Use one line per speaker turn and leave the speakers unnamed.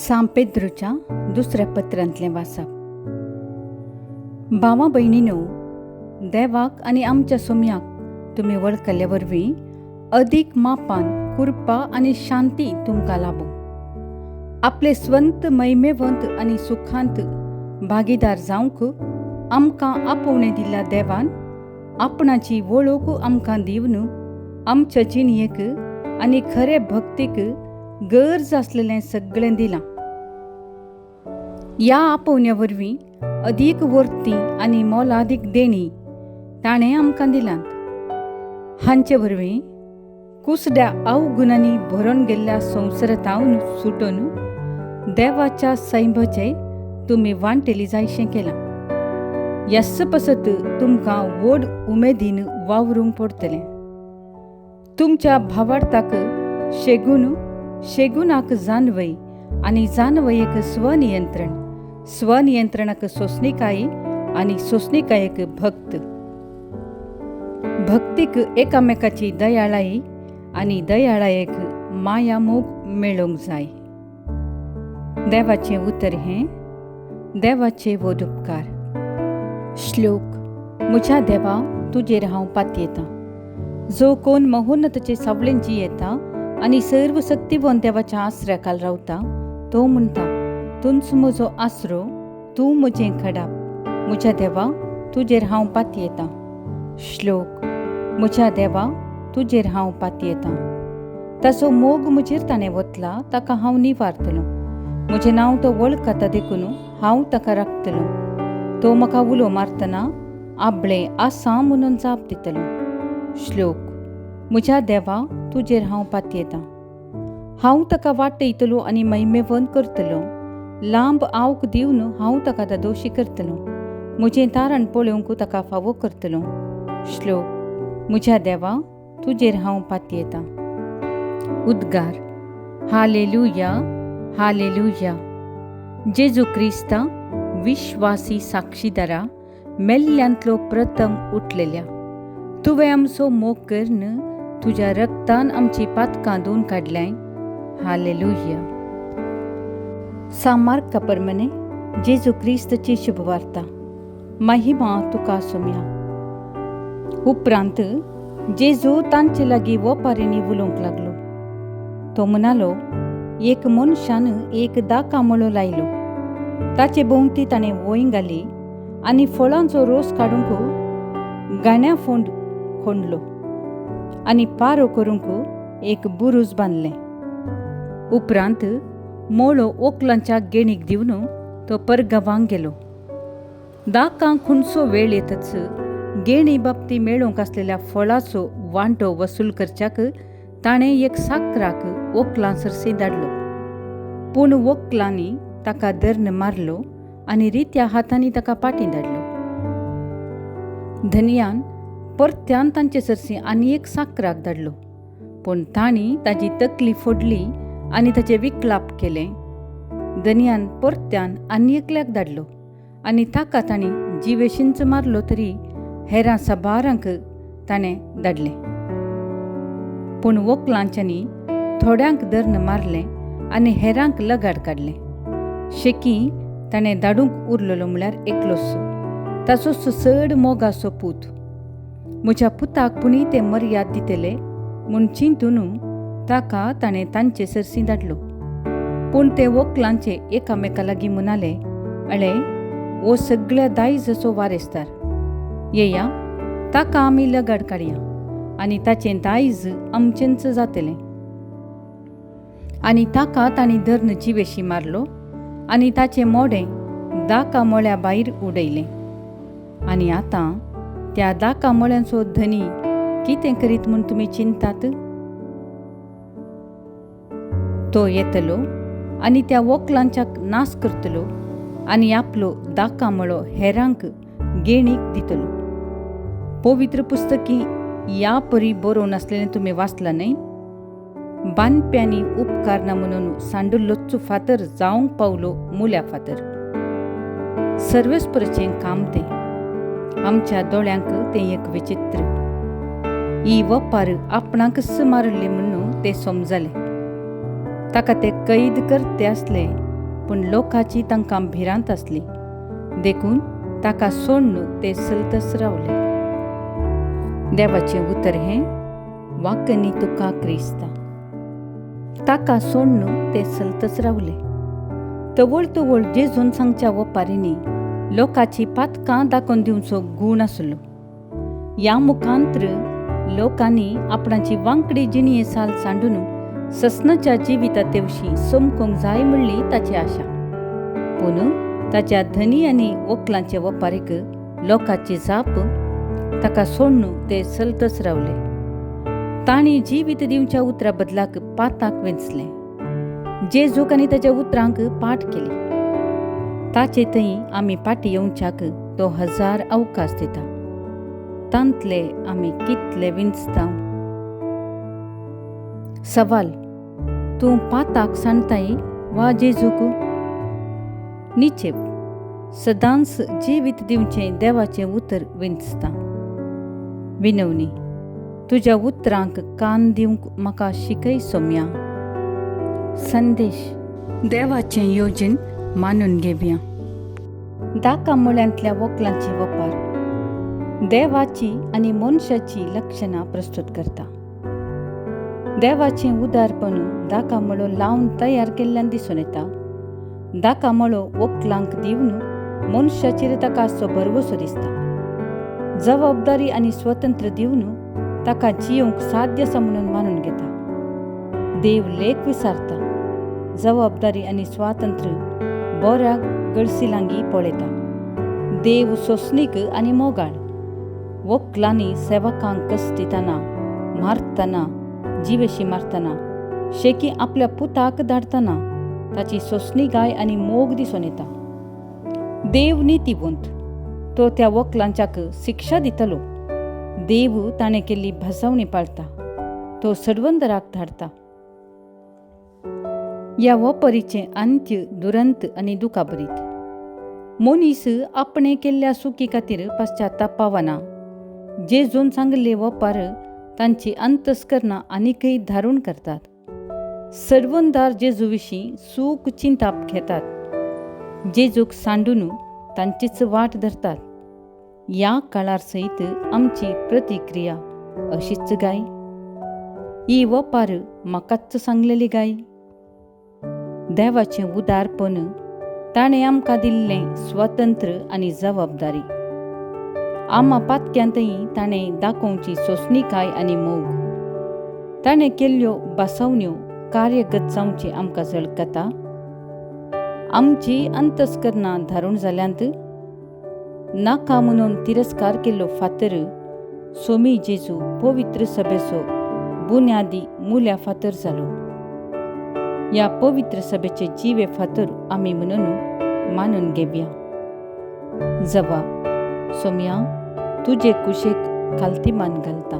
सांत पेद्रूच्या दुसऱ्या पत्रांतलें वाचप. भावां भयणीनो, देवाक आनी आमच्या सोम्याक तुमी वळखले वरवीं अदीक मापान कृपा आनी शांती तुमकां लाभो. आपले स्वंत मैमेवंत आनी सुखांत भागीदार जावंक आमकां आपोवणें दिल्ल्या देवान आपणाची वळख आमकां दिवन आमच्या जिणयेक आनी खरे भक्तीक गरज आसलेलें सगळें दिलां. ह्या आपोवण्या वरवीं अदीक वर्तीं आनी मोलादीक देणी ताणें आमकां दिल्यांत. हांचे वरवीं कुसड्या अवगुणांनी भरून गेल्ल्या संवसारांतून सुटून देवाच्या सैमाचे तुमी वांटेली जायशें केलां. यस्स पसत तुमकां व्हड उमेदीन वावरूंक पडटलें. तुमच्या भावार्थाक शेगुनाक जानवय आनी जानवयेक स्वनियंत्रणाक सोंसणीकाय आनी सोंसणीकायेक भक्तीक एकामेकाची दयाळाई आनी दयाळायेक माया मोग मेळोवंक जाय. देवाचें उतर हें देवाचे वोद उपकार. श्लोक. म्हज्या देवा, तुजेर हांव पातयेतां. जो कोण महोन्नतचे सावळेन जियेता आनी सर्व शक्तिवंत देवाच्या आसऱ्याखाल रावता तो म्हणटा, तुंच म्हजो आसरो, तूं म्हजें खडाप. म्हज्या देवा, तुजेर हांव पातयेतां. श्लोक. म्हज्या देवा, तुजेर हांव पातयेतां. ताचो मोग म्हजेर ताणें वतला, ताका हांव निवारतलों. म्हजें नांव तो वळखता देखून हांव ताका राखतलों. तो म्हाका उलो मारतना आपलें आसा म्हणून जाप दितलो. श्लोक. म्हज्या देवा, तुजेर हांव पातयेतां. हांव ताका वाटयतलो आनी मैमेवंत करतलो. लांब आवक दिवन हांव ताका दोशी करतलो. म्हजें तारण पळोवंक ताका फावो करतलो. श्लोक. म्हज्या देवा, तुजेर हांव पातयेतां. उद्गार. Hallelujah, hallelujah. जेजू क्रिस्ता, विश्वासी साक्षीदारा, मेल्ल्यांतलो प्रथम उठलेल्या, तुवें आमचो मोग करून तुज्या रक्तान आमची पातकां धुवन काडल्याय. हालेलुया. सामार्क प्रमाणे जेजू क्रिस्ताची शुभवार्ता. महिमा तुका सोम्या. उपरांत जेजू तांचे लागीं वपारींनी उलोवंक लागलो. तो म्हणालो, एक मनशान एक दाकामळो लायलो. ताचे भोंवती ताणें वोय घाली आनी फळांचो रोस काडूंक गाण्या फोंड खोंडलो आनी पारो करूंक एक बुरूज बांदलें. उपरांत मोळो ओकलांच्या गेणीक दिवन तो परगांवांक गेलो. दाकांक खंयचो वेळ येतच गेणी बाबती मेळोवंक आसलेल्या फळाचो वांटो वसूल करच्याक ताणें एक साकराक ओकलां सरसी धाडलो. पूण वकलांनी ताका दर्न मारलो आनी रित्या हातांनी ताका पाटी धाडलो. धनियान परत्यान तांचे सरसी आनी एक साकराक धाडलो. पूण तांणी ताची तकली फोडली आनी ताचें विकलाप केलें. धनियान परत्यान आनी एकल्याक धाडलो आनी ताका तांणी जिवेशींच मारलो, तरी हेरां साबारांक ताणें धाडलें. पूण वकलांच्यांनी थोड्यांक दर्न मारलें आनी हेरांक लगाड काडलें. शेकी ताणें धाडूंक उरलेलो म्हळ्यार एकलोसो, ताचो चड मोगाचो पूत. म्हज्या पुताक पुणी ते मर्याद दितले म्हूण चिंतून ताका ताणें तांचे सरसी धाडलो. पूण ते वकलांचे एकामेका लागीं म्हणाले, अळे, वो सगळ्या दायजाचो वारेस्तार. येया, ताका आमी लगाड काडया आनी ताचें दायज आमचेंच जातलें. आनी ताका तांणी धर्न जिवेशी मारलो आनी ताचें मोडें दाका मळ्या भायर उडयलें. आनी आतां त्या दाका मळ्यांचो धनी कितें करीत म्हूण तुमी चिंतात? तो येतलो आनी त्या वकलांच्या नाश करतलो आनी आपलो दाका मळो हेरांक गेणीक दितलो. पवित्र पुस्तकी ह्या परी बरोवन आसलेलें तुमी वाचलां न्हय? बांदप्यांनी उपकार ना म्हणून सांडुल्लोच फातर जावंक पावलो मुल्या फातर. सर्वेस्परचें काम तें. आमच्या दोळ्यांक तें एक विचित्र. ही वपार आपणाकच मारली म्हणून तें समजलें. ताका ते कैद करते आसले पूण लोकांची तांकां भिरांत आसली देखून ताका सोडून ते चलतच रावले. देवाचें उतर हें, वाकनी तुका क्रिस्ता. ताका सोडून ते चलतच रावले. तवळ जेजून सांगच्या वपारींनी लोकांची पातकां दाखोवन दिवचो गूण आसलो. ह्या मुखांत्र लोकांनी आपणाची वांकडी जिणये साल सांडून ससनाच्या जिविता तेवशी सोमकूंक जाय म्हणली ताची आशा. पूण ताच्या धनी आनी वखलांचे वपारीक लोकांची जाप ताका सोडून ते चलतच रावले. तांणी जिवीत दिवच्या उतरा बदलाक पाताक वेंचले. जेजूक आनी ताच्या उतरांक पाठ केली. ताचे थंय आमी फाटीं येवच्याक तो 1000 अवकाश दिता. तांतले आमी कितले विंचता. सवाल: तूं पाताक सांडताय वा जेजूक? निचेप: सदांच जिवीत दिवचें देवाचें उतर विंचता. विनवणी: तुज्या उतरांक कान दिवंक म्हाका शिकय सोम्या. संदेश: देवाचें योजन मानून घेवया. दाका मळ्यांतल्या वखलांची वपार देवाची आनी मनशाची लक्षणां प्रस्तुत करता. देवाचें उदारपण दाका मळो लावन तयार केल्ल्यान दिसून येता. दाका मळो वखलांक दिवन मनशाचेर ताका असो भरवसो दिसता. जबाबदारी आनी स्वतंत्र दिवन ताका जियोंक साध्य आसा म्हणून मानून घेता. देव लेख विसारता. जबाबदारी आनी स्वातंत्र्य बऱ्या गळसिलांगी पळयता. देव सोंसणीक आनी मोगाळ वखलांनी सेवकांक कस दितना, मारतना, जिवेशी मारतना, शेकी आपल्या पुताक धाडतना ताची सोंसणीगाय आनी मोग दिसून येता. देव नितीवंत. तो त्या वखलांच्याक शिक्षा दितलो. देव ताणें केल्ली भसवणी पाळटा. तो सडवंदराक धाडटा. ह्या वपरीचें अंत्य दुरंत आनी दुखाबरीत. मनीस आपणे केल्ल्या चुकी खातीर पश्चातापावना. जेजून सांगले वपार तांची अंतस्करणां आनीकय धारून करतात. सडवंदार जेजू विशीं सूख चिंताप घेतात. जेजूक सांडून तांचीच वाट धरतात. ह्या काळार सयत आमची प्रतिक्रिया अशीच गाय. ही वपार म्हाकाच सांगलेली गाय. देवाचें उदारपण ताणें आमकां दिल्लें स्वतंत्र आनी जबाबदारी. आम्हा पातक्यांतय ताणें दाखोवची सोंसणीकाय आनी मोग. ताणें केल्ल्यो बसवण्यो कार्यगत जावची आमकां झळकता. आमची अंतस्करणां धारून जाल्यांत नाका म्हणून तिरस्कार केल्लो फातर सोमी जेजू पवित्र सभेचो बुन्यादी मुल्या फातर जालो. ह्या पवित्र सभेचे जिवे फातर आमी म्हणून मानून घेवया. जबाब: सोम्या, तुजे कुशेक खालती मान घालता.